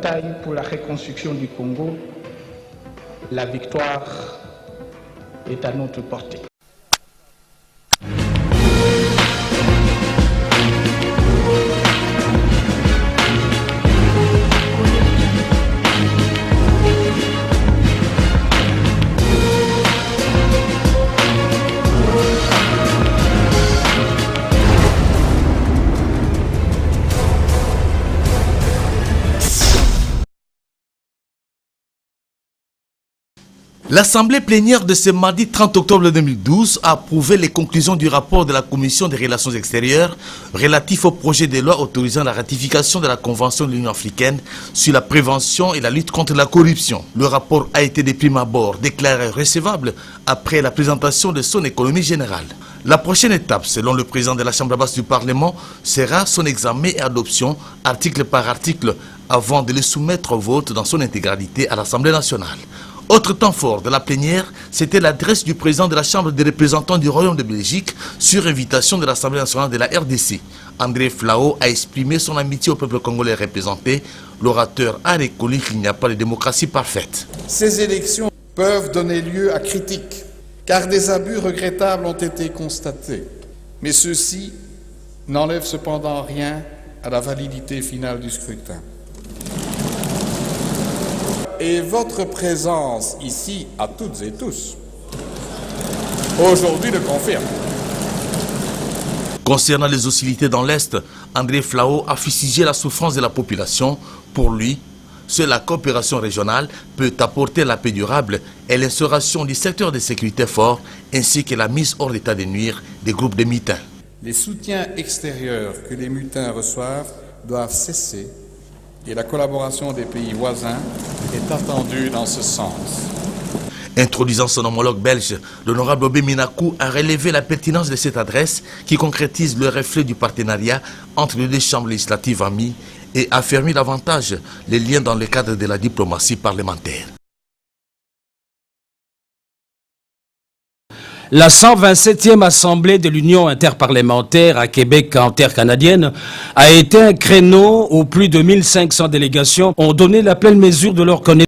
bataille pour la reconstruction du Congo, la victoire est à notre portée. L'Assemblée plénière de ce mardi 30 octobre 2012 a approuvé les conclusions du rapport de la Commission des Relations extérieures relatif au projet de loi autorisant la ratification de la Convention de l'Union africaine sur la prévention et la lutte contre la corruption. Le rapport a été de prime abord déclaré recevable après la présentation de son économie générale. La prochaine étape, selon le président de la Chambre basse du Parlement, sera son examen et adoption article par article avant de le soumettre au vote dans son intégralité à l'Assemblée nationale. Autre temps fort de la plénière, c'était l'adresse du président de la Chambre des représentants du Royaume de Belgique sur invitation de l'Assemblée nationale de la RDC. André Flao a exprimé son amitié au peuple congolais représenté. L'orateur a reconnu qu'il n'y a pas de démocratie parfaite. Ces élections peuvent donner lieu à critiques, car des abus regrettables ont été constatés. Mais ceux-ci n'enlèvent cependant rien à la validité finale du scrutin. Et votre présence ici, à toutes et tous, aujourd'hui le confirme. Concernant les hostilités dans l'Est, André Flao a fustigé la souffrance de la population. Pour lui, seule la coopération régionale peut apporter la paix durable et l'instauration du secteur de sécurité fort, ainsi que la mise hors d'état de nuire des groupes de mutins. Les soutiens extérieurs que les mutins reçoivent doivent cesser. Et la collaboration des pays voisins est attendue dans ce sens. Introduisant son homologue belge, l'honorable Obé Minakou a relevé la pertinence de cette adresse qui concrétise le reflet du partenariat entre les deux chambres législatives amies et affermit davantage les liens dans le cadre de la diplomatie parlementaire. La 127e Assemblée de l'Union interparlementaire à Québec intercanadienne a été un créneau où plus de 1500 délégations ont donné la pleine mesure de leur connaissance